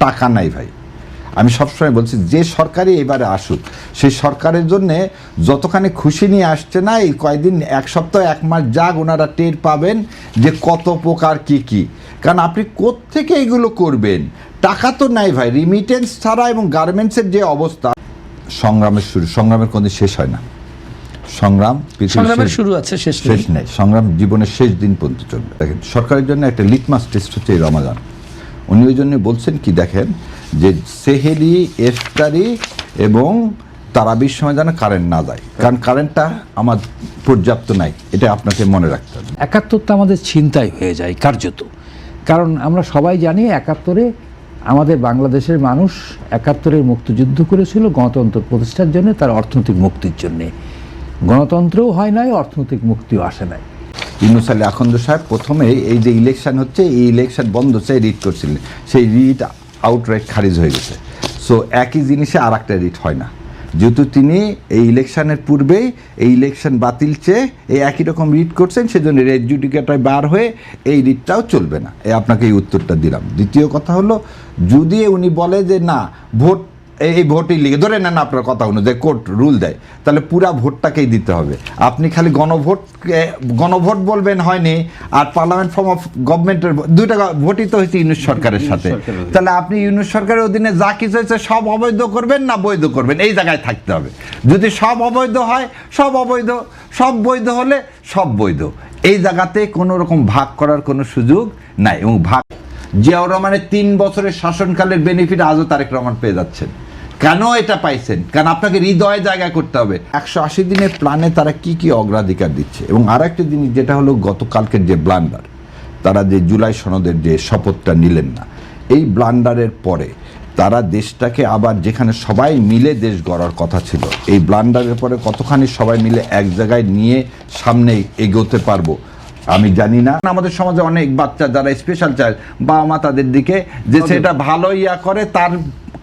টাকা নাই ভাই। আমি সবসময় বলছি যে সরকারই এবারে আসুক সেই সরকারের জন্যে যতখানি খুশি নিয়ে আসছে না, এই কয়েকদিন, এক সপ্তাহ এক মাস যাক, ওনারা টের পাবেন যে কত প্রকার কি। কারণ আপনি কোত্থেকে এগুলো করবেন? টাকা তো নাই ভাই, রিমিটেন্স ছাড়া। এবং গার্মেন্টসের যে অবস্থা, সংগ্রামের শুরু, সংগ্রামের কোনদিন শেষ হয় না। সংগ্রামের শুরু আছে, শেষ নেই। সংগ্রাম জীবনের শেষ দিন পর্যন্ত চলবে। দেখেন, সরকারের জন্য একটা লিটমাস টেস্ট হচ্ছে এই রমাদান। উনি ওই জন্য বলছেন কি, দেখেন যে সেহেরি, ইফতারি এবং তারাবির সময় যেন কারেন্ট না যায়, কারণ কারেন্টটা আমার পর্যাপ্ত নাই, এটা আপনাকে মনে রাখতে হবে। ৭১টা আমাদের ছিনতাই হয়ে যায় কার্যত। কারণ আমরা সবাই জানি ৭১-এ আমাদের বাংলাদেশের মানুষ ৭১-এর মুক্তিযুদ্ধ করেছিল গণতন্ত্র প্রতিষ্ঠার জন্য, তার অর্থনৈতিক মুক্তির জন্যে। গণতন্ত্রও হয় নাই, অর্থনৈতিক মুক্তিও আসে নাই। ইউনূস আলী আখন্দ সাহেব প্রথমে এই যে ইলেকশন হচ্ছে, এই ইলেকশন বন্ধ চাই রিট করছিলেন, সেই রিট আউটরাইট খারিজ হয়ে গেছে। সো একই জিনিসে আর একটা রিট হয় না, যেহেতু তিনি এই ইলেকশনের পূর্বেই এই ইলেকশন বাতিল চেয়ে এই একই রকম রিট করছেন, সেজন্য রেড জুডিকেটার বার হয়ে এই রিটটাও চলবে না। আপনাকে এই উত্তরটা দিলাম। দ্বিতীয় কথা হলো, যদি উনি বলে যে না ভোট, এই ভোটই লিগে ধরে নেন আপনার কথা অনুযায়ী কোর্ট রুল দেয়, তাহলে পুরা ভোটটাকেই দিতে হবে। আপনি খালি গণভোট বলবেন হয়নি, আর পার্লামেন্ট ফর্ম অফ গভর্নমেন্টের দুইটা ভোটই তো হয়েছে ইউনূস সরকারের সাথে, তাহলে আপনি ইউনূস সরকারের অধীনে যা কিছু হয়েছে সব অবৈধ করবেন না বৈধ করবেন, এই জায়গায় থাকতে হবে। যদি সব অবৈধ হয় সব অবৈধ, সব বৈধ হলে সব বৈধ, এই জায়গাতে কোনো রকম ভাগ করার কোনো সুযোগ নাই। এবং জিয়াউর রহমানের 3 বছরের শাসনকালের বেনিফিট আজও তারেক রহমান পেয়ে যাচ্ছেন। কেন এটা পাইছেন? কারণ আপনাকে হৃদয়ে জায়গা করতে হবে। 180 দিনের প্ল্যানে তারা কি অগ্রাধিকার দিচ্ছে। এবং আর একটা জিনিস যেটা হলো, গতকালকের যে ব্লান্ডার, তারা যে জুলাই সনদের যে শপথটা নিলেন না, এই ব্লান্ডারের পরে তারা দেশটাকে আবার যেখানে সবাই মিলে দেশ গড়ার কথা ছিল, এই ব্লান্ডারের পরে কতখানি সবাই মিলে এক জায়গায় নিয়ে সামনে এগোতে পারবো আমি জানি না। আমাদের সমাজে অনেক বাচ্চা যারা স্পেশাল চাইল্ড, বাবা মা তাদের দিকে যে সেটা ভালো ইয়া করে, তার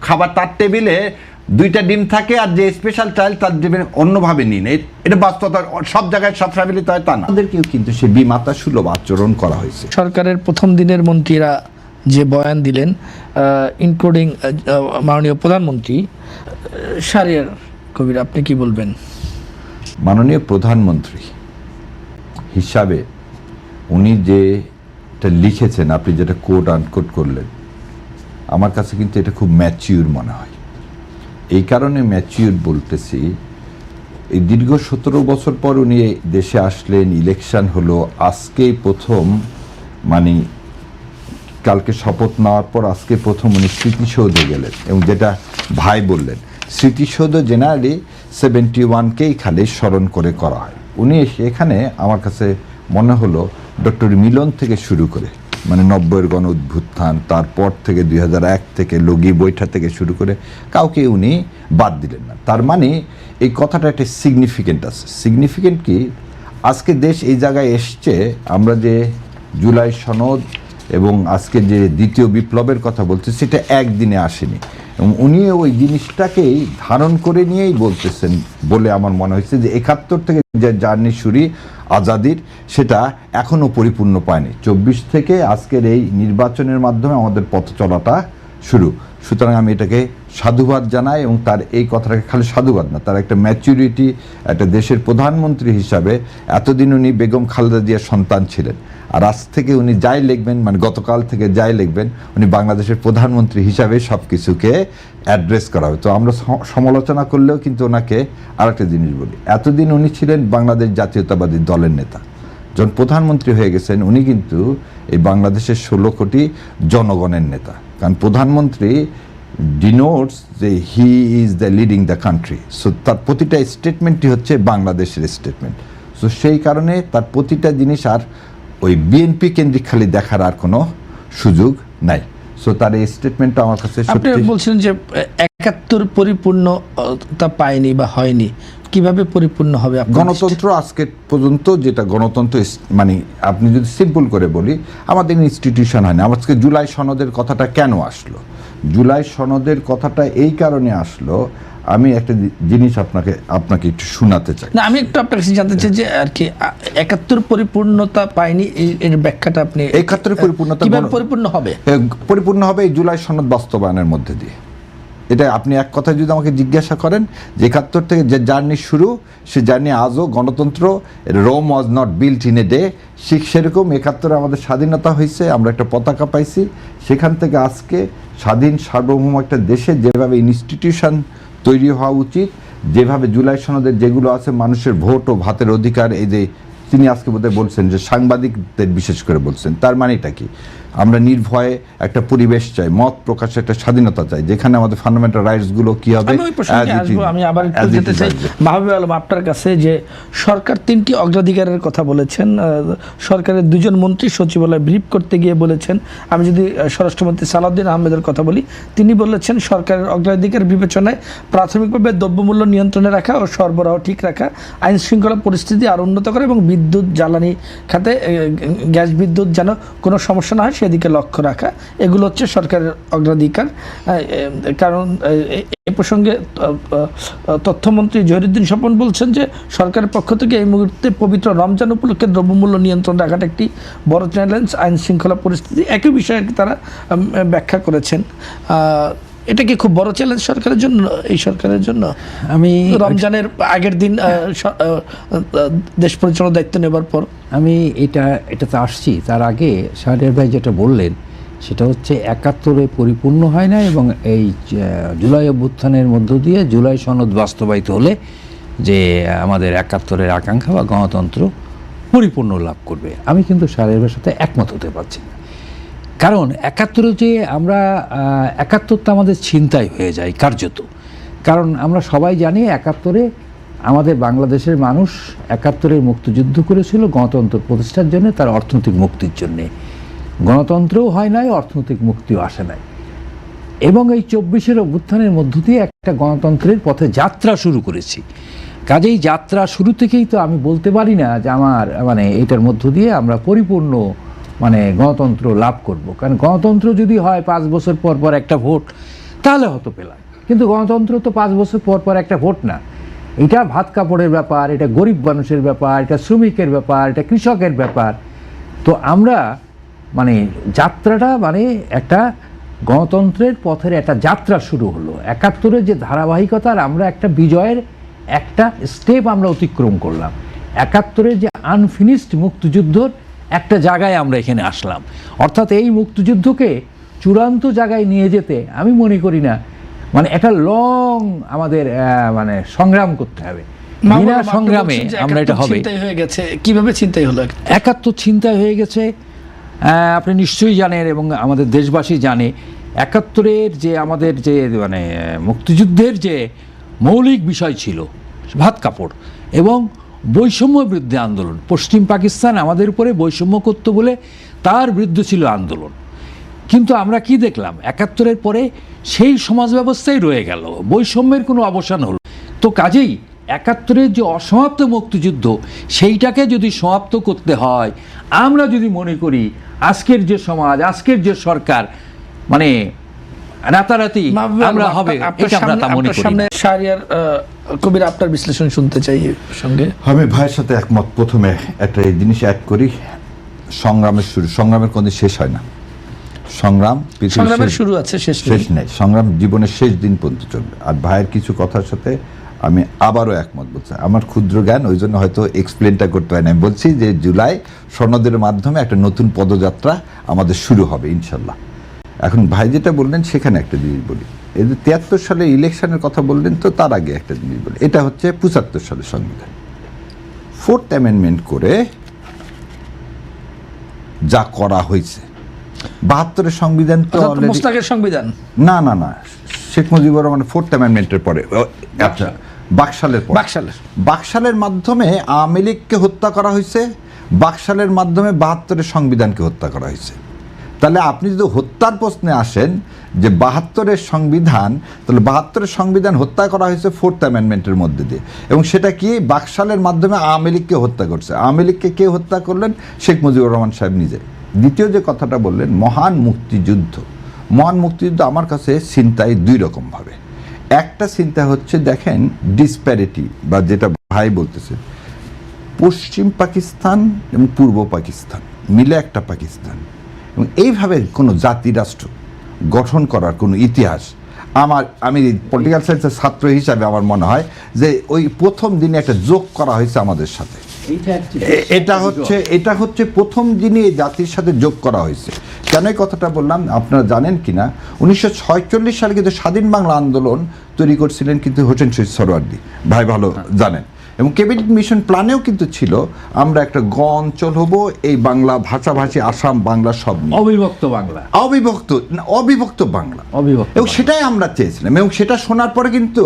খাবার তার টেবিলে 2টা ডিম থাকে, আর যে স্পেশাল চাইল্ড তার টেবিলে অন্যভাবে নিন। এটা বাস্তবতা, সব জায়গায় সব ফ্যামিলিতে হয় তা না। আমাদেরকেও কিন্তু সে বিমাতা সুলভ আচরণ করা হয়েছে। সরকারের প্রথম দিনের মন্ত্রীরা যে বয়ান দিলেন, ইনক্লুডিং মাননীয় প্রধানমন্ত্রী, শাহরিয়ার কবির, আপনি কি বলবেন? মাননীয় প্রধানমন্ত্রী হিসাবে উনি যেটা লিখেছেন, আপনি যেটা কোট আনকোট করলেন, আমার কাছে কিন্তু এটা খুব ম্যাচিউর মনে হয়। এই কারণে ম্যাচিউর বলতেছি, এই দীর্ঘ 17 বছর পর উনি দেশে আসলেন, ইলেকশন হলো, আজকেই প্রথম, মানে কালকে শপথ নেওয়ার পর আজকে প্রথম উনি স্মৃতিসৌধে গেলেন। এবং যেটা ভাই বললেন, স্মৃতিসৌধ জেনারেলি 71-কেই খালি স্মরণ করে করা হয়। উনি এখানে আমার কাছে মনে হলো ডক্টর মিলন থেকে শুরু করে, মানে 90-এর গণ অভ্যুত্থান, তারপর থেকে 2001 থেকে লগি বৈঠা থেকে শুরু করে কাউকে উনি বাদ দিলেন না। তার মানে এই কথাটা একটা সিগনিফিকেন্ট আছে। সিগনিফিকেন্ট কি, আজকে দেশ এই জায়গায় এসছে, আমরা যে জুলাই সনদ এবং আজকে যে দ্বিতীয় বিপ্লবের কথা বলছি, সেটা একদিনে আসেনি। এবং উনি ওই জিনিসটাকেই ধারণ করে নিয়েই বলতেছেন বলে আমার মনে হয়েছে যে 71 থেকে যে জার্নি শুরু আজাদির, সেটা এখনও পরিপূর্ণ পায়নি। 24 থেকে আজকের এই নির্বাচনের মাধ্যমে আমাদের পথ চলাটা শুরু। সুতরাং আমি এটাকে সাধুবাদ জানাই। এবং তার এই কথাটাকে খালি সাধুবাদ না, তার একটা ম্যাচুরিটি, একটা দেশের প্রধানমন্ত্রী হিসাবে, এতদিন উনি বেগম খালেদা জিয়ার সন্তান ছিলেন, আর আজ থেকে উনি যাই লিখবেন, মানে গতকাল থেকে যাই লিখবেন, উনি বাংলাদেশের প্রধানমন্ত্রী হিসাবে সব কিছুকে অ্যাড্রেস করা হবে। তো আমরা সমালোচনা করলেও কিন্তু ওনাকে আরেকটা জিনিস বলি, এতদিন উনি ছিলেন বাংলাদেশ জাতীয়তাবাদী দলের নেতা, যখন প্রধানমন্ত্রী হয়ে গেছেন উনি কিন্তু এই বাংলাদেশের 16 কোটি জনগণের নেতা। কারণ প্রধানমন্ত্রী ডিনোটস যে he is the leading the country. So তার প্রতিটা স্টেটমেন্টই হচ্ছে বাংলাদেশের স্টেটমেন্ট। সো সেই কারণে তার প্রতিটা জিনিস আর ওই বিএনপি কেন্দ্রিক খালি দেখার আর কোনো সুযোগ নাই। সো তার এই স্টেটমেন্টটা আমার কাছে আপনি বলছেন যে 71 পরিপূর্ণতা পায়নি বা হয়নি, কিভাবে পরিপূর্ণ হবে? গণতন্ত্র আজকে পর্যন্ত যেটা গণতন্ত্র, মানে আপনি যদি সিম্পল করে বলি, আমাদের ইনস্টিটিউশন হয় না। আজকে জুলাই সনদের কথাটা কেন আসলো? জুলাই সনদের কথাটা এই কারণে আসলো, আমি একটা জিনিস আপনাকে একটু শোনাতে চাই। না, আমি একটু আপনার কাছে জানতে চাই যে আর কি 71 পরিপূর্ণতা পায়নি, এর ব্যাখ্যাটা আপনি 71 পরিপূর্ণতা কিভাবে পরিপূর্ণ হবে? পরিপূর্ণ হবে এই জুলাই সনদ বাস্তবায়নের মধ্যে দিয়ে। এটা আপনি এক কথায় যদি আমাকে জিজ্ঞাসা করেন যে 71 থেকে যে জার্নি শুরু, সে জার্নি আজও গণতন্ত্র, Rome was not built in a day, সেরকম 71 আমাদের স্বাধীনতা হয়েছে, আমরা একটা পতাকা পাইছি, সেখান থেকে আজকে স্বাধীন সার্বভৌম একটা দেশে যেভাবে ইনস্টিটিউশন তৈরি হওয়া উচিত, যেভাবে জুলাই সনদের যেগুলো আছে মানুষের ভোট ও ভাতের অধিকার, এই যে তিনি আজকে বোধহয় বলছেন যে সাংবাদিকদের বিশেষ করে বলছেন, তার মানেটা কি? আমরা নির্ভয়ে একটা পরিবেশ চাই, মত প্রকাশের একটা স্বাধীনতা চাই, যেখানে আমাদের ফান্ডামেন্টাল রাইটসগুলো কি হবে। আমি ওই প্রসঙ্গে আসবো, আমি আবার একটু যেতে চাই মাহবুব আলম আপনার কাছে, যে সরকার 3টি অগ্রাধিকারের কথা বলেছেন, সরকারের 2জন মন্ত্রী সচিবালয় ব্রিফ করতে গিয়ে বলেছেন। আমি যদি স্বরাষ্ট্রমন্ত্রী সালাউদ্দিন আহমেদের কথা বলি, তিনি বলেছেন সরকারের অগ্রাধিকার বিবেচনায় প্রাথমিকভাবে দ্রব্যমূল্য নিয়ন্ত্রণে রাখা ও সরবরাহ ঠিক রাখা, আইন শৃঙ্খলা পরিস্থিতি আরও উন্নত করা এবং বিদ্যুৎ জ্বালানি খাতে গ্যাস বিদ্যুৎ যেন কোনো সমস্যা না হয় সেদিকে লক্ষ্য রাখা, এগুলো হচ্ছে সরকারের অগ্রাধিকার। কারণ এ প্রসঙ্গে তথ্যমন্ত্রী জহিরুদ্দিন স্বপন বলছেন যে সরকারের পক্ষ থেকে এই মুহূর্তে পবিত্র রমজান উপলক্ষে দ্রব্যমূল্য নিয়ন্ত্রণ রাখাটা একটি বড় চ্যালেঞ্জ, আইন শৃঙ্খলা পরিস্থিতি একই বিষয়ে তারা ব্যাখ্যা করেছেন। এটা কি খুব বড় চ্যালেঞ্জ সরকারের জন্য, এই সরকারের জন্য? আমি রমজানের আগের দিন দেশ পরিচালনার দায়িত্ব নেবার পর আমি এটাতে আসছি। তার আগে শাহরিয়ার ভাই যেটা বললেন সেটা হচ্ছে 71 পরিপূর্ণ হয় না, এবং এই জুলাই অভ্যুত্থানের মধ্য দিয়ে জুলাই সনদ বাস্তবায়িত হলে যে আমাদের 71 আকাঙ্ক্ষা বা গণতন্ত্র পরিপূর্ণ লাভ করবে। আমি কিন্তু শাহরিয়ার ভাইয়ের সাথে একমত হতে পারছি না। কারণ 71 যে আমরা 71টা আমাদের ছিনতাই হয়ে যায় কার্যত। কারণ আমরা সবাই জানি 71 আমাদের বাংলাদেশের মানুষ 71 মুক্তিযুদ্ধ করেছিল গণতন্ত্র প্রতিষ্ঠার জন্য, তার অর্থনৈতিক মুক্তির জন্যে। গণতন্ত্রও হয় নাই, অর্থনৈতিক মুক্তিও আসে নাই, এবং এই 24-এর অভ্যুত্থানের মধ্য দিয়ে একটা গণতন্ত্রের পথে যাত্রা শুরু করেছি। কাজেই যাত্রা শুরু থেকেই তো আমি বলতে পারি না যে আমার এটার মধ্য দিয়ে আমরা পরিপূর্ণ গণতন্ত্র লাভ করব। কারণ গণতন্ত্র যদি হয় 5 বছর পর পর একটা ভোট, তাহলে হয়তো পেলাম, কিন্তু গণতন্ত্র তো 5 বছর পর পর একটা ভোট না। এটা ভাত কাপড়ের ব্যাপার, এটা গরিব মানুষের ব্যাপার, এটা শ্রমিকের ব্যাপার, এটা কৃষকের ব্যাপার। তো আমরা যাত্রাটা একটা গণতন্ত্রের পথের একটা যাত্রা শুরু হলো 71-এর যে ধারাবাহিকতার, আমরা একটা বিজয়ের একটা স্টেপ আমরা অতিক্রম করলাম। 71-এর যে আনফিনিশড মুক্তিযুদ্ধর একটা জায়গায় আমরা এখানে আসলাম। অর্থাৎ এই মুক্তিযুদ্ধকে চূড়ান্ত জায়গায় নিয়ে যেতে আমি মনে করি না একটা লং আমাদের সংগ্রাম করতে হবে। বিনা সংগ্রামে আমরা এটা হবে। হয়ে গেছে, কিভাবে চিন্তাই হলো? 71 চিন্তায় হয়ে গেছে, আপনি নিশ্চয়ই জানেন এবং আমাদের দেশবাসী জানে। 71-এর যে আমাদের যে মুক্তিযুদ্ধের যে মৌলিক বিষয় ছিল ভাত কাপড় এবং বৈষম্য বিরুদ্ধে আন্দোলন। পশ্চিম পাকিস্তান আমাদের উপরে বৈষম্য করত বলে তার বিরুদ্ধে ছিল আন্দোলন। কিন্তু আমরা কি দেখলাম 71-এর পরে সেই সমাজ ব্যবস্থাই রয়ে গেল, বৈষম্যের কোনো অবসান হলো। তো কাজেই 71-এর যে অসমাপ্ত মুক্তিযুদ্ধ, সেইটাকে যদি সমাপ্ত করতে হয়, আমরা যদি মনে করি আজকের যে সমাজ, আজকের যে সরকার রাতারাতি আমরা হবে, এটা আমরা তা মনে করি না। শাহরিয়ার কবির, আপনার বিশ্লেষণ শুনতে চাই সঙ্গে। আমি ভাইয়ের সাথে একমত। প্রথমে একটা এই জিনিস অ্যাড করি, সংগ্রামের শুরু, সংগ্রামের কোনো শেষ হয় না। সংগ্রামের শুরু আছে, শেষ নেই। সংগ্রাম জীবনের শেষ দিন পর্যন্ত চলবে। আর ভাইয়ের কিছু কথার সাথে আমি আবারও একমত বলছি। আমার ক্ষুদ্র জ্ঞান, ওই জন্য হয়তো এক্সপ্লেনটা করতে হয় না। আমি বলছি যে জুলাই সনদের মাধ্যমে একটা নতুন পদযাত্রা আমাদের শুরু হবে ইনশাল্লাহ। এখন ভাই যেটা বললেন সেখানে একটা জিনিস বলি, এই যে 73 সালে ইলেকশনের কথা বললেন, তো তার আগে একটা জিনিস বলি। এটা হচ্ছে 75 সালের সংবিধান। 4th অ্যামেন্ডমেন্ট করে যা করা হয়েছে, 72-এর সংবিধান তো মোস্তাকের সংবিধান না, শেখ মুজিবুর রহমান 4th অ্যামেন্ডমেন্টের পরে, আচ্ছা বাকশালের মাধ্যমে আওয়ামী লীগকে হত্যা করা হয়েছে, বাকশালের মাধ্যমে 72-এর সংবিধানকে হত্যা করা হয়েছে। তাহলে আপনি যদি হত্যার প্রশ্নে আসেন যে 72-এর সংবিধান, তাহলে 72-এর সংবিধান হত্যা করা হয়েছে 4th অ্যামেন্ডমেন্টের মধ্যে দিয়ে, এবং সেটা কি বাকশালের মাধ্যমে আওয়ামী লীগকে হত্যা করছে। আওয়ামী লীগকে কে হত্যা করলেন? শেখ মুজিবুর রহমান সাহেব নিজে। দ্বিতীয় যে কথাটা বললেন, মহান মুক্তিযুদ্ধ আমার কাছে চিন্তায় 2 রকমভাবে। একটা চিন্তা হচ্ছে, দেখেন ডিসপ্যারিটি বা যেটা ভাই বলতেছে, পশ্চিম পাকিস্তান এবং পূর্ব পাকিস্তান মিলে একটা পাকিস্তান, এবং এইভাবে কোনো জাতি রাষ্ট্র গঠন করার কোনো ইতিহাস আমি পলিটিক্যাল সায়েন্সের ছাত্র হিসাবে আমার মনে হয় যে ওই প্রথম দিনে একটা যোগ করা হয়েছে আমাদের সাথে। এটা হচ্ছে প্রথম দিনে এই জাতির সাথে যোগ করা হয়েছে। কেন এই কথাটা বললাম আপনারা জানেন কিনা, 1946 সালে কিন্তু স্বাধীন বাংলা আন্দোলন তৈরি করছিলেন কিন্তু হোসেন শহীদ সোহরাওয়ার্দী ভাই, ভালো জানেন। এবং ক্যাবিনেট মিশন প্ল্যানেও কিন্তু ছিল আমরা একটা গ অঞ্চল হব, এই বাংলা ভাষাভাষী আসাম বাংলা সব নিয়ে অবিভক্ত বাংলা, অবিভক্ত বাংলা, এবং সেটাই আমরা চেয়েছিলাম। এবং সেটা শোনার পরে কিন্তু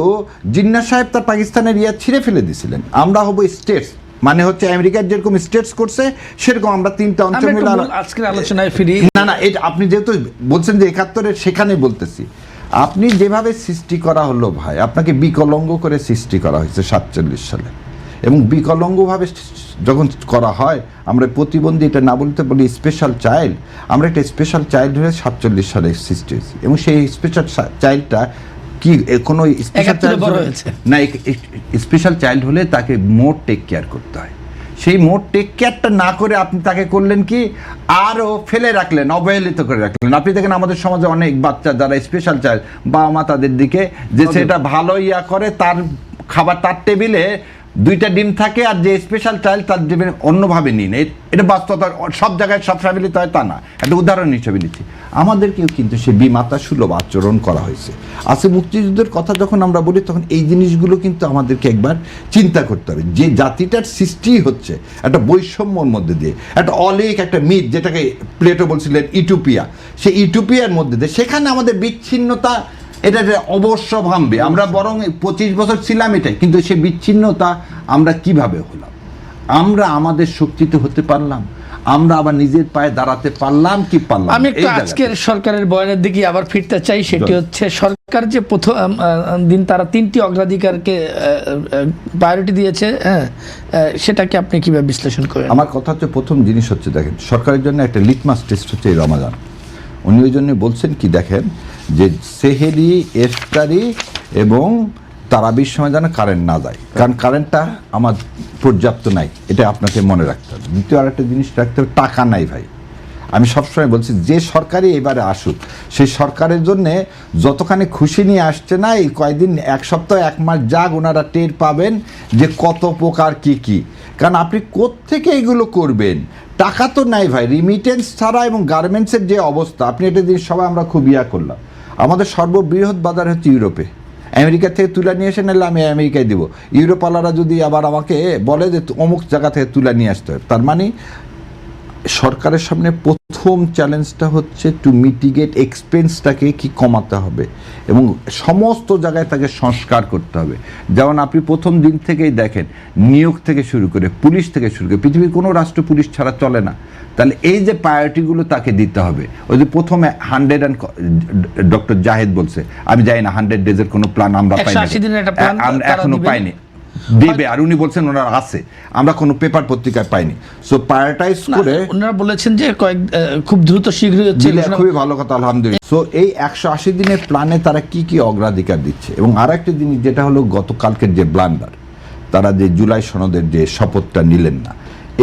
জিন্না সাহেব তার পাকিস্তানের ছিঁড়ে ফেলে দিয়েছিলেন। আমরা হব স্টেটস, মানে হচ্ছে আমেরিকার যেরকম স্টেটস করছে সেরকম আমরা 3টা অঞ্চল মিলে। আজকের আলোচনায় ফিরি না, এটা আপনি যেহেতু বলছেন যে 71-এর, সেখানে বলতেছি আপনি যেভাবে সৃষ্টি করা হলো ভাই, আপনাকে বিকলঙ্গ করে সৃষ্টি করা হয়েছে 47 সালে। এবং বিকলঙ্গভাবে যখন করা হয়, আমরা প্রতিবন্ধী এটা না বলতে বলি স্পেশাল চাইল্ড, আমরা একটা স্পেশাল চাইল্ড হয়ে 47 সালে সৃষ্টি হয়েছি। এবং সেই স্পেশাল চাইল্ডটা কি কোনো স্পেশাল চাইল্ড না, স্পেশাল চাইল্ড হলে তাকে মোর টেক কেয়ার করতে হয়। সেই মোর টেক কেয়ারটা না করে আপনি তাকে করলেন কি, আরও ফেলে রাখলেন, অবহেলিত করে রাখলেন। আপনি দেখেন আমাদের সমাজে অনেক বাচ্চা যারা স্পেশাল চাইল্ড, বাবা মা তাদের দিকে যে সেটা ভালো করে, তার খাবার তার টেবিলে 2টা ডিম থাকে, আর যে স্পেশাল চাইল্ড তার টেবিলে অন্যভাবে নিন। এটা বাস্তবতা, সব জায়গায় সব ফ্যামিলিতে হয় তা না, একটা উদাহরণ হিসেবে নিচ্ছি। আমাদেরকেও কিন্তু সে বিমাতা সুলভ আচরণ করা হয়েছে। আজকে মুক্তিযুদ্ধের কথা যখন আমরা বলি, তখন এই জিনিসগুলো কিন্তু আমাদেরকে একবার চিন্তা করতে হবে। যে জাতিটার সৃষ্টি হচ্ছে একটা বৈষম্যর মধ্যে দিয়ে, একটা অলিক একটা মিথ, যেটাকে প্লেটো বলছিলেন ইউটোপিয়া, সেই ইউটোপিয়ার মধ্যে দিয়ে, সেখানে আমাদের বিচ্ছিন্নতা এটা অবশ্য ভাববে। আমরা বরং 25 বছর ছিলাম এটাই, কিন্তু সে বিচ্ছিন্নতা আমরা কিভাবে হলাম, আমরা আমাদের শক্তিতে হতে পারলাম, আমরা আবার নিজের পায়ে দাঁড়াতে পারলাম কি পারলাম। আমি একটু আজকের সরকারের বয়ানের দিকে আবার ফিরতে চাই। সেটি হচ্ছে সরকার যে প্রথম দিন তারা 3টি অগ্রাধিকারকে প্রায়োরিটি দিয়েছে, সেটাকে আপনি কিভাবে বিশ্লেষণ করেন? আমার কথা হচ্ছে, প্রথম জিনিস হচ্ছে, দেখেন সরকারের জন্য একটা লিটমাস টেস্ট হচ্ছে এই রমাদান। উনি ওই জন্য বলছেন কি, দেখেন যে সেহেরি, ইফতারি এবং তারাবির সময় যেন কারেন্ট না যায়, কারণ কারেন্টটা আমার পর্যাপ্ত নাই, এটা আপনাকে মনে রাখতে হবে। দ্বিতীয় আরেকটা জিনিস রাখতে হবে, টাকা নাই ভাই। আমি সবসময় বলছি যে সরকারই এবারে আসুক, সেই সরকারের জন্যে যতখানি খুশি নিয়ে আসছে না, এই কয়েকদিন, 1 সপ্তাহ 1 মাস যাক, ওনারা টের পাবেন যে কত প্রকার কি। কারণ আপনি কোত্থেকে এগুলো করবেন, টাকা তো নাই ভাই। রিমিটেন্স ছাড়া এবং গার্মেন্টসের যে অবস্থা, আপনি এটা দিয়ে সবাই আমরা খুব করলাম। আমাদের সর্ববৃহৎ বাজার হচ্ছে ইউরোপে, আমেরিকা থেকে তুলে নিয়ে এসে, নাহলে আমি আমেরিকায় দিব। ইউরোপালারা যদি আবার আমাকে বলে যে অমুক জায়গা থেকে তুলে নিয়ে আসতে হয়, তার মানে সরকারের সামনে প্রথম চ্যালেঞ্জটা হচ্ছে টু মিটিগেট এক্সপেন্সটাকে কি কমাতে হবে, এবং সমস্ত জায়গায় তাকে সংস্কার করতে হবে। যেমন আপনি প্রথম দিন থেকেই দেখেন, নিয়োগ থেকে শুরু করে, পুলিশ থেকে শুরু করে, পৃথিবীর কোনো রাষ্ট্র পুলিশ ছাড়া চলে না। তাহলে এই যে প্রায়োরিটিগুলো তাকে দিতে হবে। ওই যে প্রথমে 100 ডক্টর জাহেদ বলছে, আমি জানি না 100 ডেজের কোনো প্ল্যান আমরা পাইনি, আমরা এখনো পাইনি, দিবে। আর উনি বলছেন ওনার আছে, আমরা কোনো পেপার পত্রিকায় পাইনি। সো প্রায়োরিটাইজ করে ওনারা বলেছেন যে খুব দ্রুত শীঘ্রই হচ্ছে, খুবই ভালো কথা, আলহামদুলিল্লাহ। সো এই 180 দিনের প্ল্যানে তারা কি অগ্রাধিকার দিচ্ছে। এবং আরেকটা জিনিস যেটা হলো, গতকালকের যে ব্লান্ডার, তারা যে জুলাই সনদের যে শপথটা নিলেন না,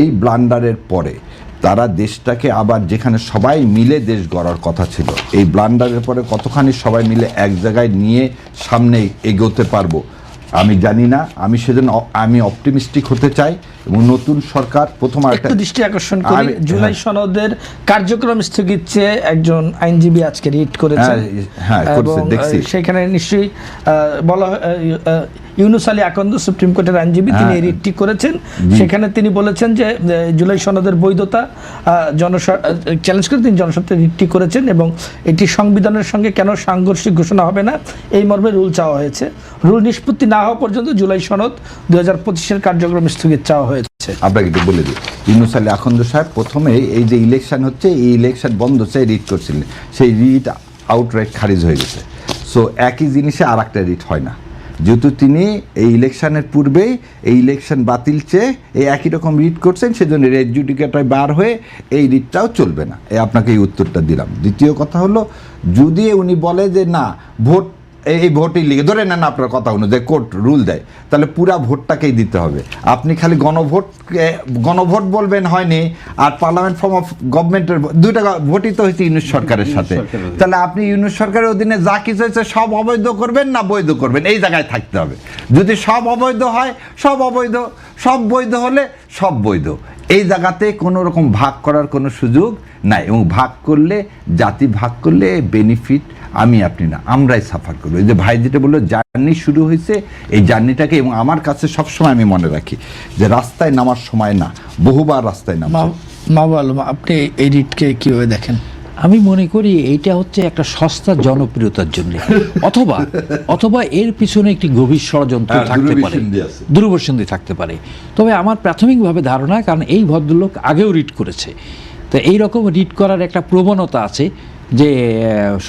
এই ব্লান্ডারের পরে তারা দেশটাকে আবার যেখানে সবাই মিলে দেশ গড়ার কথা ছিল, এই ব্লান্ডারের পরে কতখানি সবাই মিলে এক জায়গায় নিয়ে সামনে এগোতে পারবো আমি জানি না। আমি সেজন্য আমি অপটিমিস্টিক হতে চাই। এবং নতুন সরকার প্রথম একটু দৃষ্টি আকর্ষণ করি, জুলাই সনদের কার্যক্রম স্থগিত চেয়ে একজন আইনজীবী আজকে রিট করেছেন। সেখানে নিশ্চয়ই বলা ইউনুস আলী আকন্দ, সুপ্রিম কোর্টের আইনজীবী, তিনি এই রিটটি করেছেন। সেখানে তিনি বলেছেন যে জুলাই সনদের বৈধতা চ্যালেঞ্জ করে তিনি জনস্বার্থে রিটটি করেছেন, এবং এটি সংবিধানের সঙ্গে কেন সাংঘর্ষিক ঘোষণা হবে না, এই মর্মে রুল চাওয়া হয়েছে। রুল নিষ্পত্তি না হওয়া পর্যন্ত জুলাই সনদ 2025-এর কার্যক্রম স্থগিত চাওয়া হয়েছে। আপনাকে একটু বলে দিই, ইউনুস আলী আকন্দ সাহেব প্রথমে এই যে ইলেকশন হচ্ছে, এই ইলেকশন বন্ধ চাই রিট করছিলেন, সেই রিট আউটরাইট খারিজ হয়ে গেছে। সো একই জিনিসে আর একটা রিট হয় না, যেহেতু তিনি এই ইলেকশনের পূর্বেই এই ইলেকশন বাতিল চেয়ে এই একই রকম রিট করছেন, সেজন্য রেড জুডিকেটায় বার হয়ে এই রিটটাও চলবে না। আপনাকে এই উত্তরটা দিলাম। দ্বিতীয় কথা হলো, যদি উনি বলে যে না ভোট এই ভোটই লিগে ধরে নেন আপনার কথা অনুযায়ী কোর্ট রুল দেয়, তাহলে পুরা ভোটটাকেই দিতে হবে। আপনি খালি গণভোট বলবেন হয়নি, আর পার্লামেন্ট ফর্ম অফ গভর্নমেন্টের দুইটা ভোটই তো হয়েছে ইউনুস সরকারের সাথে, তাহলে আপনি ইউনুস সরকারের অধীনে যা কিছু হয়েছে সব অবৈধ করবেন না বৈধ করবেন, এই জায়গায় থাকতে হবে। যদি সব অবৈধ হয় সব অবৈধ, সব বৈধ হলে সব বৈধ, এই জায়গাতে কোনো রকম ভাগ করার কোনো সুযোগ নাই। এবং ভাগ করলে, জাতি ভাগ করলে বেনিফিট আমি আপনি না, আমরাই সাফার করবো। এই যে ভাই যেটা বললো জার্নি শুরু হয়েছে, এই জার্নিটাকে, এবং আমার কাছে সবসময় আমি মনে রাখি যে রাস্তায় নামার সময় না, বহুবার রাস্তায় নামা। মাহবুব আলম, আপনি এই রিটকে কিভাবে দেখেন? আমি মনে করি এইটা হচ্ছে একটা সস্তা জনপ্রিয়তার জন্য, অথবা এর পিছনে একটি গভীর ষড়যন্ত্র থাকতে পারে, দূরদর্শী থাকতে পারে। তবে আমার প্রাথমিকভাবে ধারণা, কারণ এই ভদ্রলোক আগেও রিট করেছে, তো এইরকম রিট করার একটা প্রবণতা আছে যে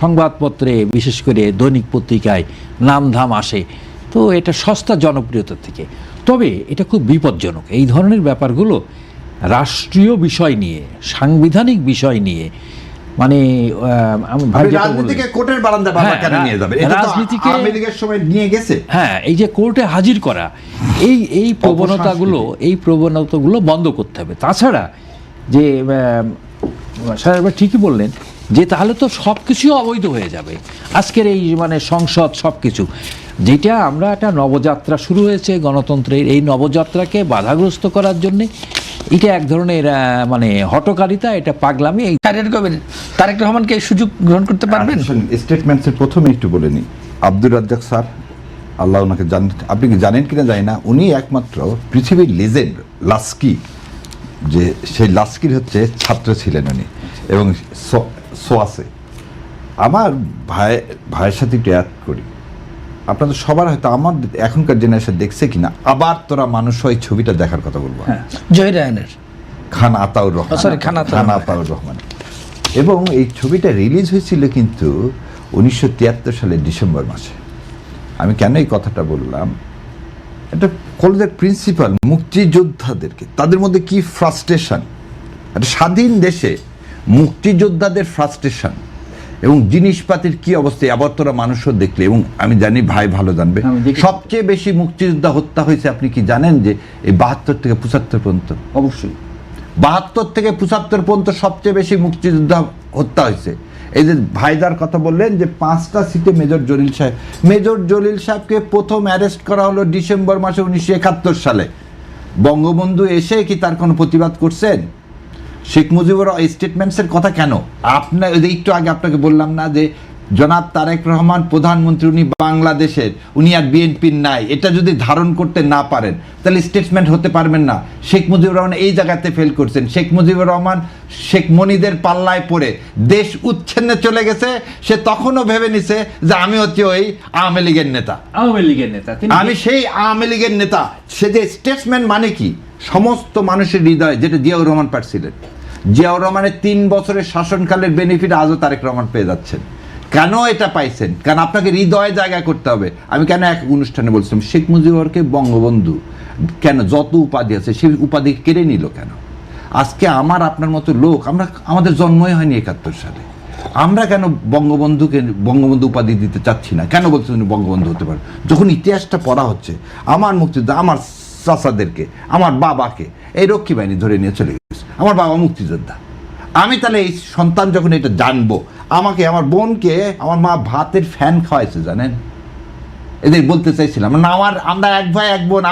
সংবাদপত্রে, বিশেষ করে দৈনিক পত্রিকায় নামধাম আসে, তো এটা সস্তা জনপ্রিয়তা থেকে। তবে এটা খুব বিপজ্জনক, এই ধরনের ব্যাপারগুলো রাষ্ট্রীয় বিষয় নিয়ে, সাংবিধানিক বিষয় নিয়ে, মানে রাজনীতিকে কোর্টের বারান্দা বাবা কেন নিয়ে যাবে? এটা তো আওয়ামী লীগের সময় নিয়ে গেছে। হ্যাঁ, এই যে কোর্টে হাজির করা, এই প্রবণতাগুলো বন্ধ করতে হবে। তাছাড়া যে স্যার ঠিকই বললেন যে তাহলে তো সব কিছুই অবৈধ হয়ে যাবে, আজকের এই মানে সংসদ সব কিছু, যেটা আমরা একটা নবযাত্রা শুরু হয়েছে গণতন্ত্রের, এই নবযাত্রাকে বাধাগ্রস্ত করার জন্যে এটা এক ধরনের মানে হটকারিতা, এটা পাগলামি। এই তারেক রহমানকে এই সুযোগ গ্রহণ করতে পারবেন? স্টেটমেন্টসের প্রথমে একটু বলে নিই, আব্দুর রাজ্জাক স্যার, আল্লাহ ওনাকে জানেন, আপনি কি জানেন কিনা জানি না, উনি একমাত্র পৃথিবীর লেজেন্ড লাস্কি, যে সেই লাস্কির হচ্ছে ছাত্র ছিলেন উনি, এবং সোয়াসে আমার ভাইয়ের সাথে একটু অ্যাড করি, আপনাদের সবার হয়তো আমার এখনকার জেনারেশন দেখছে কিনা, আবার তোরা মানুষ হয় ছবিটা দেখার কথা বলবো, জয় রায়নের খান আতাউর রহমান, এবং এই ছবিটা রিলিজ হয়েছিল কিন্তু 1973 সালের ডিসেম্বর মাসে। আমি কেন এই কথাটা বললাম, এটা কলেজের প্রিন্সিপাল মুক্তিযোদ্ধাদেরকে, তাদের মধ্যে কি ফ্রাস্ট্রেশন, একটা স্বাধীন দেশে মুক্তিযোদ্ধাদের ফ্রাস্ট্রেশন এবং জিনিসপাতির কি অবস্থা, আবার তোরা মানুষও দেখলে, এবং আমি জানি ভাই ভালো জানবে, সবচেয়ে বেশি মুক্তিযোদ্ধা হত্যা হয়েছে আপনি কি জানেন যে এই 72 থেকে 75 পর্যন্ত, অবশ্যই 72 থেকে 75 পর্যন্ত সবচেয়ে বেশি মুক্তিযোদ্ধা হত্যা হয়েছে। এই যে ভাইদার কথা বললেন যে 5টা সিটে মেজর জলিল সাহেবকে প্রথম অ্যারেস্ট করা হলো ডিসেম্বর মাসে 1971 সালে। বঙ্গবন্ধু এসে কি তার কোনো প্রতিবাদ করছেন? শেখ মুজিবুর স্টেটমেন্টসের কথা কেন? আপনার একটু আগে আপনাকে বললাম না যে জনাব তারেক রহমান প্রধানমন্ত্রী, উনি বাংলাদেশের, উনি আর বিএনপির নাই, এটা যদি ধারণ করতে না পারেন তাহলে স্টেটমেন্ট হতে পারবেন না। শেখ মুজিবুর রহমান এই জায়গাতে ফেল করছেন। শেখ মুজিবুর রহমান শেখ মনিদের পাল্লায় পড়ে দেশ উচ্ছেন্নে চলে গেছে, সে তখনও ভেবে নিছে যে আমি হচ্ছে ওই আওয়ামী লীগের নেতা, আমি সেই আওয়ামী লীগের নেতা। সে যে স্টেটসম্যান মানে কি, সমস্ত মানুষের হৃদয়, যেটা জিয়াউর রহমান পাচ্ছিলেন, জিয়াউর রহমানের 3 বছরের শাসনকালের বেনিফিট আজও তারেক রহমান পেয়ে যাচ্ছেন। কেন এটা পাইছেন? কারণ আপনাকে হৃদয়ে জায়গা করতে হবে। আমি কেন এক অনুষ্ঠানে বলছিলাম, শেখ মুজিবুরকে বঙ্গবন্ধু কেন, যত উপাধি আছে সেই উপাধি কেড়ে নিল কেন? আজকে আমার আপনার মতো লোক, আমাদের জন্মই হয়নি 71 সালে, আমরা কেন বঙ্গবন্ধু উপাধি দিতে চাচ্ছি না? কেন বলছি উনি বঙ্গবন্ধু হতে পারেন? যখন ইতিহাসটা পড়া হচ্ছে, আমার মুক্তিযোদ্ধা, আমার চাচাদেরকে, আমার বাবাকে এই রক্ষী বাহিনী ধরে নিয়ে চলে গেছে, আমার বাবা মুক্তিযোদ্ধা। আমি তাহলে এই সন্তান যখন এটা জানবো, আমাকে, আমার বোনকে আমার মা ভাতের ফ্যান খাওয়াইছে জানেন, এদের বলতে চাইছিলাম না, আমরা এক ভাই এক বোন,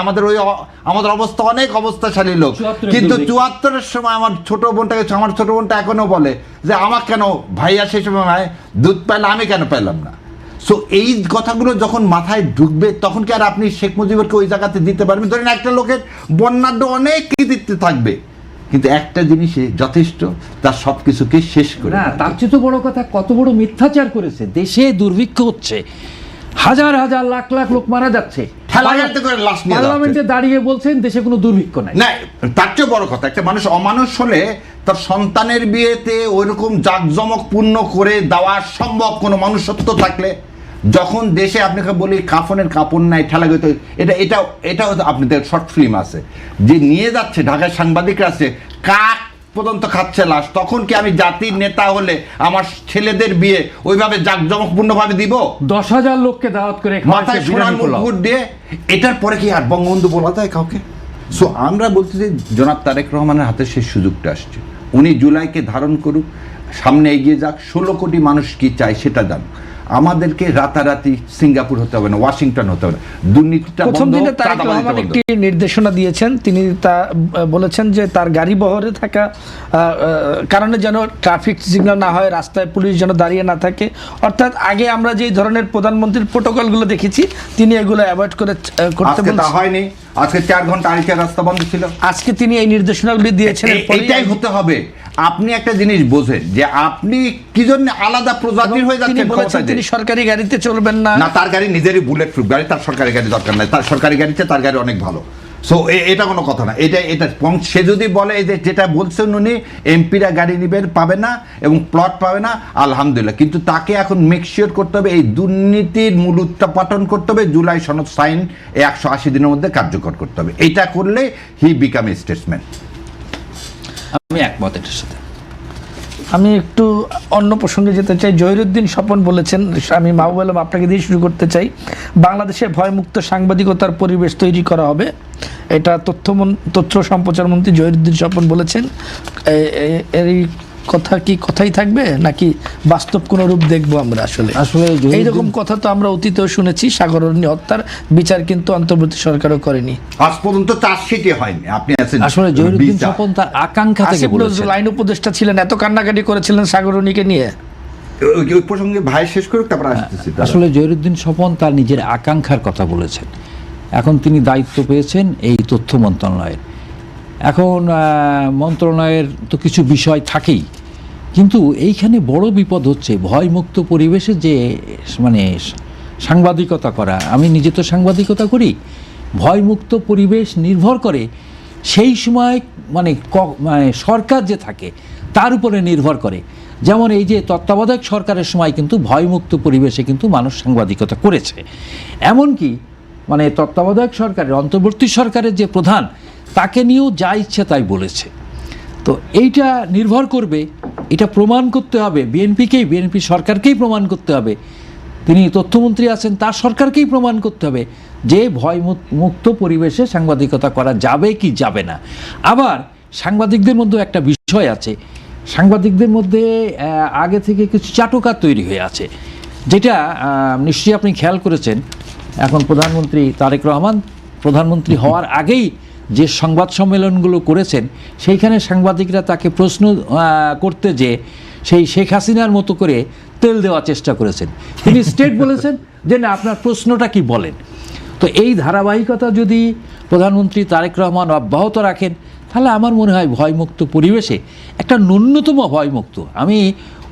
আমাদের অবস্থা অনেক অবস্থাশালী লোক, কিন্তু 74-এর সময় আমার ছোট বোনটা এখনো বলে যে আমার কেন ভাইয়া সেই সময় দুধ পাইলে আমি কেন পেলাম না। সো এই কথাগুলো যখন মাথায় ঢুকবে, তখন কি আর আপনি শেখ মুজিবুরকে ওই জায়গাতে দিতে পারবেন? ধরেন একটা লোকের বর্ণাঢ্য অনেক কৃতিত্ব থাকবে, কিন্তু একটা জিনিসে যথেষ্ট, তার সবকিছুকে শেষ করে। না, তার চেয়ে তো বড় কথা, কত বড় মিথ্যাচার করেছে। দেশে দুর্ভিক্ষ হচ্ছে, হাজার হাজার লাখ লাখ লোক মারা যাচ্ছে, পার্লামেন্টে দাঁড়িয়ে বলছেন দেশে কোনো দুর্ভিক্ষ নাই। না, তার চেয়ে বড় কথা, একটা মানুষ অমানুষ হলে তার সন্তানের বিয়েতে ওইরকম জাঁকজমকপূর্ণ করে দেওয়া সম্ভব কোনো মনুষ্যত্ব থাকলে? যখন দেশে আপনাকে বলি কাফনের কাপড় নাই, ঠেলা গেতে, এটা আপনাদের শর্ট ফিল্ম আছে যে নিয়ে যাচ্ছে, ঢাকায় সাংবাদিকরা আছে, কাক পর্যন্ত খাচ্ছে লাশ, তখন কি আমি জাতির নেতা হলে আমার ছেলেদের বিয়ে ওইভাবে জাঁকজমকপূর্ণভাবে দিব? 10,000 লোককে দাওয়াত করে মাথায় সোনার মুকুট দিয়ে, এটার পরে কি আর বঙ্গবন্ধু বলা যায় কাউকে? সো আমরা বলতে চাই জনাব তারেক রহমানের হাতে সেই সুযোগটা আসছে, উনি জুলাইকে ধারণ করুক, সামনে এগিয়ে যাক, 16 কোটি মানুষ কি চায় সেটা জান। আমাদেরকে রাতারাতি সিঙ্গাপুর হতে হবে না, ওয়াশিংটন হতে হবে না, দুর্নীতিটা প্রথম বন্ধ, দিনে তারেক রহমান একটি নির্দেশনা দিয়েছেন, তিনি তা বলেছেন যে তার গাড়ি বহরে থাকা কারণে যেন ট্রাফিক সিগন্যাল না হয়, রাস্তায় পুলিশ যেন দাঁড়িয়ে না থাকে। অর্থাৎ আগে আমরা যে ধরনের প্রধানমন্ত্রীর প্রোটোকলগুলো দেখেছি তিনি এগুলো অ্যাভয়েড করতে তা হয়নি। আজকে 4 ঘন্টা আড়িকা রাস্তা বন্ধ ছিল, আজকে তিনি এই নির্দেশনাগুলি দিয়েছেন। এটাই হতে হবে। আপনি একটা জিনিস বোঝেন যে আপনি কি জন্য আলাদা প্রজাতির হয়ে যাচ্ছেন, তিনি সরকারি গাড়িতে চলবেন না। না, তার গাড়ি নিজেরই বুলেট প্রুফ গাড়ি, তার সরকারি গাড়ি দরকার নাই, তার সরকারি গাড়িতে তার গাড়ি অনেক ভালো। সো এটা কোনো কথা না। এটা সে যদি বলে যে যেটা বলছেন উনি এমপিরা গাড়ি নিবেন পাবে না এবং প্লট পাবে না, আলহামদুলিল্লাহ, কিন্তু তাকে এখন মেকশিওর করতে হবে এই দুর্নীতির মূল উৎপাটন করতে হবে, জুলাই সনদ সাইন 180 দিনের মধ্যে কার্যকর করতে হবে। এটা করলে হি বিকাম এ স্টেটসম্যান। আমি একমত এটার সাথে। আমি একটু অন্য প্রসঙ্গে যেতে চাই। জহিরুদ্দিন স্বপন বলেছেন, আমি মাহবুব আলম আপনাকে দিয়ে শুরু করতে চাই, বাংলাদেশে ভয়মুক্ত সাংবাদিকতার পরিবেশ তৈরি করা হবে, এটা তথ্য সম্প্রচার মন্ত্রী জহিরুদ্দিন স্বপন বলেছেন। এই কথা কি কথাই থাকবে নাকি বাস্তব কোনো রূপ দেখবো আমরা? আসলে এইরকম কথা তো আমরা অতীতেও শুনেছি, সাগররত্নী হত্যার বিচার কিন্তু অন্তর্বর্তী সরকারও করেনি, আজ পর্যন্ত চার্জশিটই হয়নি। আপনি আসলে জহিরুদ্দিন স্বপন তার আকাঙ্ক্ষা থেকে বলেছেন, লাইন উপদেষ্টা ছিলেন, এত কান্নাকাটি করেছিলেন সাগররত্নীকে নিয়ে। ওই প্রসঙ্গে ভাই শেষ করুক, তারপর আসতেছি। আসলে জহিরুদ্দিন স্বপন তার নিজের আকাঙ্ক্ষার কথা বলেছেন। এখন তিনি দায়িত্ব পেয়েছেন এই তথ্য মন্ত্রণালয়ের। এখন মন্ত্রণালয়ের তো কিছু বিষয় থাকেই, কিন্তু এইখানে বড় বিপদ হচ্ছে ভয়মুক্ত পরিবেশে যে মানে সাংবাদিকতা করা। আমি নিজে তো সাংবাদিকতা করি। ভয়মুক্ত পরিবেশ নির্ভর করে সেই সময় মানে সরকার যে থাকে তার উপরে নির্ভর করে। যেমন এই যে তত্ত্বাবধায়ক সরকারের সময় কিন্তু ভয়মুক্ত পরিবেশে কিন্তু মানুষ সাংবাদিকতা করেছে। এমনকি মানে তত্ত্বাবধায়ক সরকারের, অন্তর্বর্তী সরকারের যে প্রধান, তাকে নিয়েও যা ইচ্ছে তাই বলেছে। তো এইটা নির্ভর করবে, এটা প্রমাণ করতে হবে বিএনপি সরকারকেই প্রমাণ করতে হবে, তিনি তথ্যমন্ত্রী আছেন তার সরকারকেই প্রমাণ করতে হবে যে ভয়মুক্ত পরিবেশে সাংবাদিকতা করা যাবে কি যাবে না। আবার সাংবাদিকদের মধ্যে একটা বিষয় আছে, সাংবাদিকদের মধ্যে আগে থেকে কিছু চাটুকার তৈরি হয়ে আছে, যেটা নিশ্চয়ই আপনি খেয়াল করেছেন। এখন প্রধানমন্ত্রী তারেক রহমান প্রধানমন্ত্রী হওয়ার আগেই যে সংবাদ সম্মেলনগুলো করেছেন, সেইখানে সাংবাদিকরা তাকে প্রশ্ন করতে যে সেই শেখ হাসিনার মতো করে তেল দেওয়ার চেষ্টা করেছেন। তিনি স্টেট বলেছেন যে না, আপনার প্রশ্নটা কি বলেন। তো এই ধারাবাহিকতা যদি প্রধানমন্ত্রী তারেক রহমান অব্যাহত রাখেন, তাহলে আমার মনে হয় ভয়মুক্ত পরিবেশে একটা ন্যূনতম ভয়মুক্ত, আমি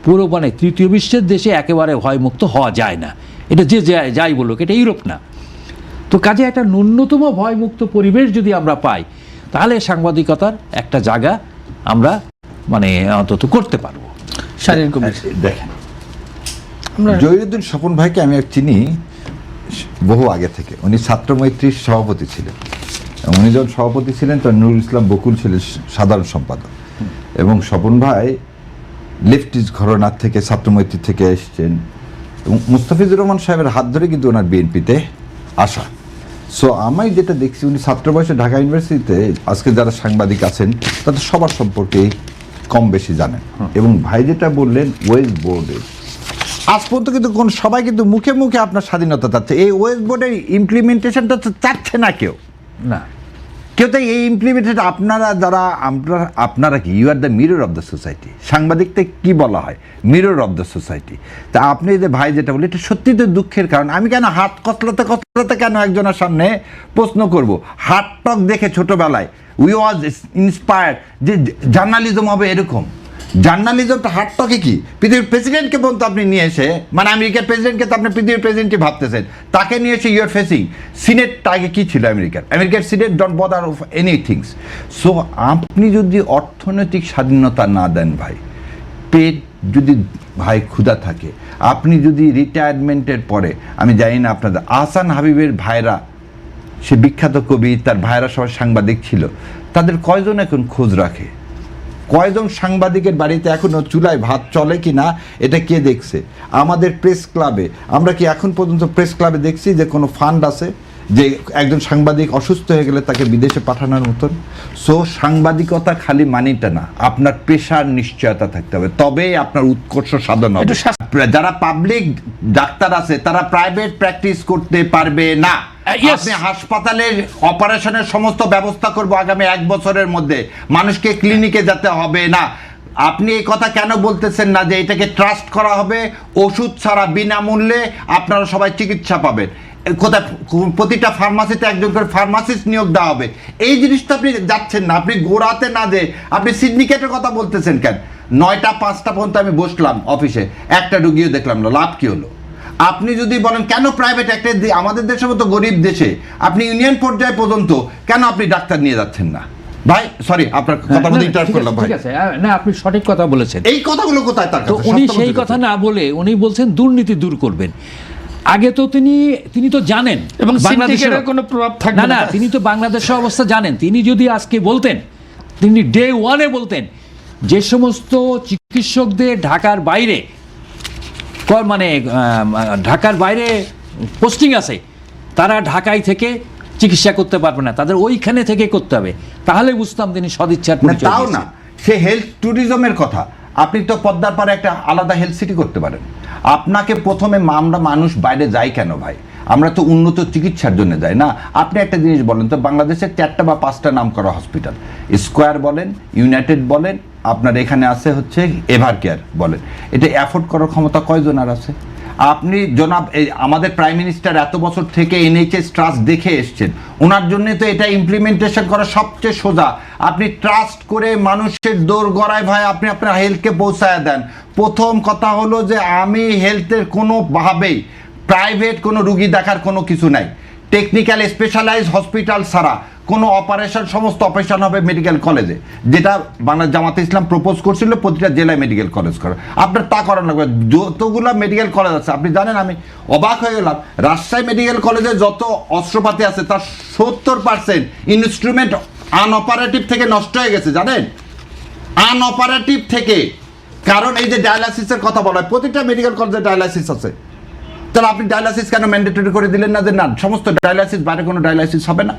পুরো মানে তৃতীয় বিশ্বের দেশে একেবারে ভয়মুক্ত হওয়া যায় না, এটা যে যাই বলুক, এটা ইউরোপ না। তো কাজে একটা ন্যূনতম ভয়মুক্ত পরিবেশ যদি আমরা পাই, তাহলে সাংবাদিকতার একটা জায়গা আমরা মানে অন্তত করতে পারবো। দেখেন, জহিরুদ্দিন স্বপন ভাইকে আমি চিনি বহু আগে থেকে। উনি ছাত্র মৈত্রীর সভাপতি ছিলেন। উনি যখন সভাপতি ছিলেন তখন নুরুল ইসলাম বকুল ছিলেন সাধারণ সম্পাদক, এবং স্বপন ভাই লেফটিস্ট ঘরানার থেকে, ছাত্র মৈত্রী থেকে এসছেন, এবং মুস্তাফিজুর রহমান সাহেবের হাত ধরে কিন্তু ওনার বিএনপিতে আসা। সো আমি যেটা দেখছি, উনি ছাত্র বয়সে ঢাকা ইউনিভার্সিটিতে আজকে যারা সাংবাদিক আছেন তাদের সবার সম্পর্কে কম বেশি জানেন। এবং ভাই যেটা বললেন ওয়েস্ট বোর্ডের আজ পর্যন্ত কিন্তু কোন সবাই কিন্তু মুখে মুখে আপনার স্বাধীনতা চাচ্ছে, এই ওয়েস্ট বোর্ডের ইমপ্লিমেন্টেশনটা চাচ্ছে না কেউ, না কেউ। তো এই ইমপ্লিমেন্টেশন আপনারা কি you are the mirror of the society. সাংবাদিকতে কি বলা হয়, মিরর অফ দ্য সোসাইটি। তা আপনি যে ভাই যেটা বলে, এটা সত্যি তো দুঃখের কারণ। আমি কেন হাত কচলাতে কেন একজনের সামনে প্রশ্ন করব? হাত টক দেখে ছোটবেলায় উই ওয়াজ ইন্সপায়ার্ড যে জার্নালিজম হবে এরকম। জার্নালিজমটা হাত টকে কি পৃথিবীর প্রেসিডেন্টকে বলতো আপনি নিয়ে এসে, মানে আমেরিকার প্রেসিডেন্টকে তো আপনি পৃথিবীর প্রেসিডেন্টই ভাবতেছেন, তাকে নিয়ে এসে ইউ আর ফেসিং সিনেটটা আগে কী ছিল আমেরিকার senate don't bother of anythings. So আপনি যদি অর্থনৈতিক স্বাধীনতা না দেন ভাই, পেট যদি ভাই ক্ষুধা থাকে, আপনি যদি রিটায়ারমেন্টের পরে, আমি জানি না আপনাদের আহসান হাবিবের ভাইরা, সে বিখ্যাত কবি, তার ভাইরা সবাই সাংবাদিক ছিল, তাদের কয়জন এখন খোঁজ রাখে? কয়জন সাংবাদিকের বাড়িতে এখনো চুলায় ভাত চলে কি না এটা কে দেখছে? আমাদের প্রেস ক্লাবে আমরা কি এখন পর্যন্ত প্রেস ক্লাবে দেখছি যে কোনো ফান্ড আছে যে একজন সাংবাদিক অসুস্থ হয়ে গেলে তাকে বিদেশে পাঠানোর মতন? সো সাংবাদিকতা খালি মানিটা না, আপনার পেশার নিশ্চয়তা থাকতে হবে, তবেই আপনার উৎকর্ষ সাধন হবে। যারা পাবলিক ডাক্তার আছে তারা প্রাইভেট প্র্যাকটিস করতে পারবে না। আপনি হাসপাতালের অপারেশনের সমস্ত ব্যবস্থা করবো আগামী 1 বছরের মধ্যে, মানুষকে ক্লিনিকে যেতে হবে না। আপনি এই কথা কেন বলতেছেন না যে এটাকে ট্রাস্ট করা হবে, ওষুধ ছাড়া বিনামূল্যে আপনারা সবাই চিকিৎসা পাবেন? কোথায় প্রতিটা ফার্মাসিতে একজন করে ফার্মাসিস্ট নিয়োগ দেওয়া হবে? এই জিনিসটা আপনি যাচ্ছেন না, আপনি গোড়াতে না যে আপনি সিন্ডিকেটের কথা বলতেছেন কেন? 9টা 5টা পর্যন্ত আমি বসলাম অফিসে, একটা রুগীও দেখলাম না, লাভ কি হলো? আপনি যদি বলেন কেন প্রাইভেট, একটা আমাদের দেশের মতো গরিব দেশে আপনি ইউনিয়ন পর্যায়ে পর্যন্ত কেন আপনি ডাক্তার নিয়ে যাচ্ছেন না? ভাই সরি আপনার কথা বলতে ইন্টারাপ্ট করলাম ভাই। ঠিক আছে, না আপনি সঠিক কথা বলেছেন। এই কথাগুলো কোথায় তার তো কাছে? উনি সেই কথা না বলে উনি বলছেন দুর্নীতি দূর করবেন। আগে তো তিনি তো জানেন এবং বাংলাদেশের কোনো প্রভাব থাকবে না, তিনি তো বাংলাদেশের অবস্থা জানেন। তিনি যদি আজকে বলতেন, তিনি ডে 1-এ বলতেন যে সমস্ত চিকিৎসকদের ঢাকার বাইরে ঢাকার বাইরে পোস্টিং আছে তারা ঢাকায় থেকে চিকিৎসা করতে পারবে না, তাদের ওইখানে থেকে করতে হবে, তাহলে বুঝতাম তিনি সদিচ্ছার পরিচয় তাও না। দিয়েছেন। সে হেলথ ট্যুরিজমের কথা, আপনি তো পদ্মার পারে একটা আলাদা হেলথ সিটি করতে পারেন। আপনাকে প্রথমে আমরা মানুষ বাইরে যাই কেন ভাই? আমরা তো উন্নত চিকিৎসার জন্য যাই না। আপনি একটা জিনিস বলেন তো, বাংলাদেশের 4টা বা 5টা নাম করা হসপিটাল, স্কোয়ার বলেন, ইউনাইটেড বলেন, আপনার এখানে আছে হচ্ছে এভার কেয়ার বলেন, এটা অ্যাফোর্ড করার ক্ষমতা কয়জনের আছে? আপনি জনাব আমাদের প্রাইম মিনিস্টার এত বছর থেকে NHS ট্রাস্ট দেখে এসছেন, ওনার জন্য তো এটা ইমপ্লিমেন্টেশন করা সবচেয়ে সোজা। আপনি ট্রাস্ট করে মানুষের দৌড় গড়ায় ভাই আপনি আপনার হেলথকে পৌঁছায় দেন। প্রথম কথা হলো যে আমি হেলথের কোনোভাবেই প্রাইভেট কোনো রুগী দেখার কোনো কিছু নাই। টেকনিক্যাল স্পেশালাইজ হসপিটাল ছাড়া কোনো অপারেশন, সমস্ত অপারেশন হবে মেডিকেল কলেজে, যেটা বাংলাদেশ জামাতে ইসলাম প্রপোজ করছিল প্রতিটা জেলায় মেডিকেল কলেজ করা। আপনার তা করার লাগবে। যতগুলো মেডিকেল কলেজ আছে আপনি জানেন, আমি অবাক হয়ে গেলাম, রাজশাহী মেডিকেল কলেজে যত অস্ত্রপাতি আছে তার 70% ইনস্ট্রুমেন্ট আনঅপারেটিভ থেকে নষ্ট হয়ে গেছে, জানেন? আনঅপারেটিভ থেকে। কারণ এই যে ডায়ালাইসিসের কথা বলা হয়, প্রতিটা মেডিকেল কলেজে ডায়ালাইসিস আছে, তাহলে আপনি ডায়ালাইসিস কেন ম্যান্ডেটরি করে দিলেন না যে না সমস্ত ডায়ালাইসিস, বাইরে কোনো ডায়ালাইসিস হবে না?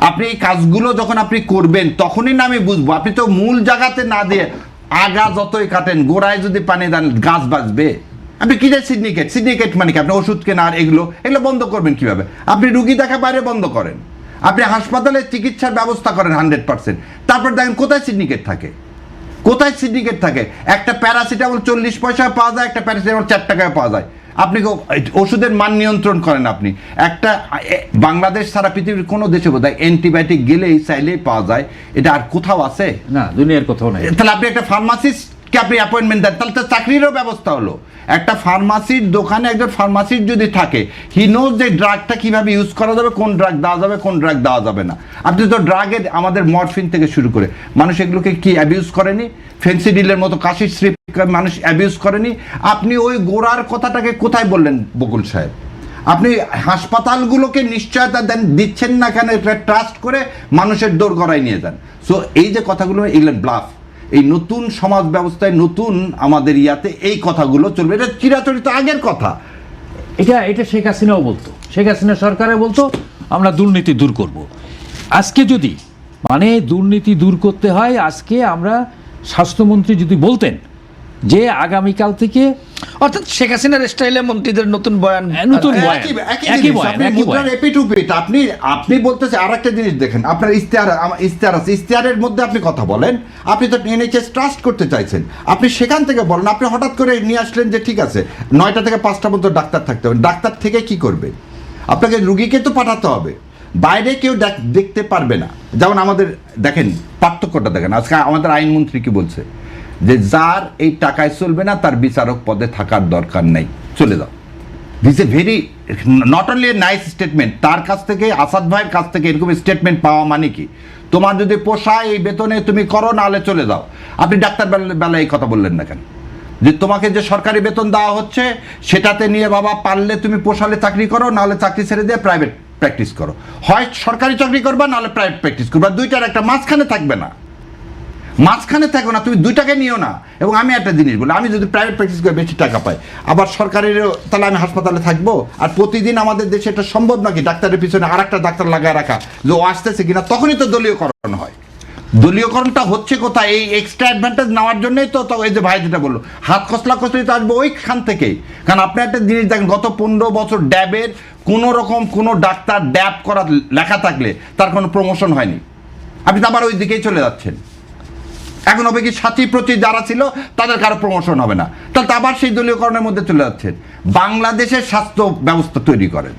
আপনি এই কাজগুলো যখন আপনি করবেন তখনই না আমি বুঝবো। আপনি তো মূল জায়গাতে না দিয়ে আগা যতই কাটেন, গোড়ায় যদি পানি দেন গাছ বাঁচবে? আপনি কি যায় সিন্ডিকেট মানে কি? আপনি ওষুধ কেনা আর এগুলো বন্ধ করবেন কিভাবে? আপনি রুগী দেখা বাইরে বন্ধ করেন, আপনি হাসপাতালে চিকিৎসার ব্যবস্থা করেন 100%, তারপর দেখেন কোথায় সিন্ডিকেট থাকে? কোথায় সিন্ডিকেট থাকে? একটা প্যারাসিটামল 40 পয়সায় পাওয়া যায়, একটা প্যারাসিটামল 4 টাকায় পাওয়া যায়। আপনি ওষুধের মান নিয়ন্ত্রণ করেন। আপনি একটা বাংলাদেশ সারা পৃথিবীর কোনো দেশে বোধহয় অ্যান্টিবায়োটিক গেলেই চাইলেই পাওয়া যায়, এটা আর কোথাও আছে? না, দুনিয়ার কোথাও নাই। তাহলে আপনি একটা ফার্মাসিস্টকে আপনি অ্যাপয়েন্টমেন্ট দেন, তাহলে তো চাকরিরও ব্যবস্থা হলো। একটা ফার্মাসির দোকানে একজন ফার্মাসিস্ট যদি থাকে, হি নোজ যে ড্রাগটা কিভাবে ইউজ করা যাবে, কোন ড্রাগ দেওয়া যাবে, কোন ড্রাগ দেওয়া যাবে না। আপনি তো ড্রাগের আমাদের মরফিন থেকে শুরু করে মানুষ এগুলোকে কি অ্যাবিউজ করেনি? ফেন্সিডিলের মতো কাশির স্ট্রিপ মানুষ অ্যাবিউজ করেনি? আপনি ওই গোড়ার কথাটাকে কোথায় বললেন বকুল সাহেব? আপনি হাসপাতালগুলোকে নিশ্চয়তা দিচ্ছেন না কেন? এটা ট্রাস্ট করে মানুষের দৌড় গড়ায় নিয়ে যান। সো এই যে কথাগুলো, এগুলো ব্লাফ। এই নতুন সমাজ ব্যবস্থায় নতুন আমাদের ইয়াতে এই কথাগুলো চলবে, এটা চিরাচরিত আগের কথা। এটা শেখ হাসিনাও বলতো, শেখ হাসিনা সরকারে বলতো আমরা দুর্নীতি দূর করব। আজকে যদি দুর্নীতি দূর করতে হয়, আজকে আমরা স্বাস্থ্যমন্ত্রী যদি বলতেন যে আগামীকাল থেকে, অর্থাৎ শেখ হাসিনার স্টাইলে মন্ত্রীদের নতুন বয়ান, আপনি বলতেছে আর একটা জিনিস দেখেন, আপনার ইশতেহার আছে, ইশতেহারের মধ্যে আপনি কথা বলেন, আপনি তো NHS ট্রাস্ট করতে চাইছেন, আপনি সেখান থেকে বলেন। আপনি হঠাৎ করে নিয়ে আসলেন যে ঠিক আছে 9টা থেকে 5টা পর্যন্ত ডাক্তার থাকতে হবে। ডাক্তার থেকে কি করবে? আপনাকে রুগীকে তো পাঠাতে হবে, বাইরে কেউ দেখতে পারবে না। যেমন আমাদের দেখেন পার্থক্যটা দেখেন, আজকে আমাদের আইনমন্ত্রী কি বলছে যে যার এই টাকায় চলবে না তার বিচারক পদে থাকার দরকার নেই, চলে যাও। This a very not only a nice statement. তার কাছ থেকে, আসাদ ভাইয়ের কাছ থেকে এরকম স্টেটমেন্ট পাওয়া মানে কি? তোমার যদি পোষায় এই বেতনে তুমি করো, নাহলে চলে যাও। আপনি ডাক্তার বেলায় এই কথা বললেন না কেন? যে তোমাকে যে সরকারি বেতন দেওয়া হচ্ছে সেটাতে নিয়ে বাবা পারলে তুমি পোষালে চাকরি করো, নাহলে চাকরি ছেড়ে দিয়ে প্রাইভেট প্র্যাকটিস করো। হয় সরকারি চাকরি করবা, নাহলে প্রাইভেট প্র্যাকটিস করবা, দুইটার একটা মাঝখানে থাকবে না। মাঝখানে থাকো না, তুমি 2 টাকা নিও না। এবং আমি একটা জিনিস বলি, আমি যদি প্রাইভেট প্র্যাকটিস করে বেশি টাকা পাই, আবার সরকারেরও তাহলে আমি হাসপাতালে থাকবো? আর প্রতিদিন আমাদের দেশে এটা সম্ভব নাকি ডাক্তারের পিছনে আর একটা ডাক্তার লাগায় রাখা, যে ও আসতেছে কিনা? তখনই তো দলীয়করণ হয়। দলীয়করণটা হচ্ছে কোথায়? এই এক্সট্রা অ্যাডভান্টেজ নেওয়ার জন্যই তো এই যে ভাই যেটা বললো, হাত কসলা কসলি তো আসবে ওইখান থেকেই। কারণ আপনি একটা জিনিস দেখেন, গত 15 বছর ড্যাবের কোনো রকম কোনো ডাক্তার ড্যাব করা লেখা থাকলে তার কোনো প্রমোশন হয়নি। আপনি তো আবার ওই দিকেই চলে যাচ্ছেন। এখন হবে কি, সাথী প্রতি যারা ছিল তাদের কারো প্রমোশন হবে না, তাহলে আবার সেই দলীয়করণের মধ্যে চলে যাচ্ছেন। বাংলাদেশের স্বাস্থ্য ব্যবস্থা তৈরি করেন।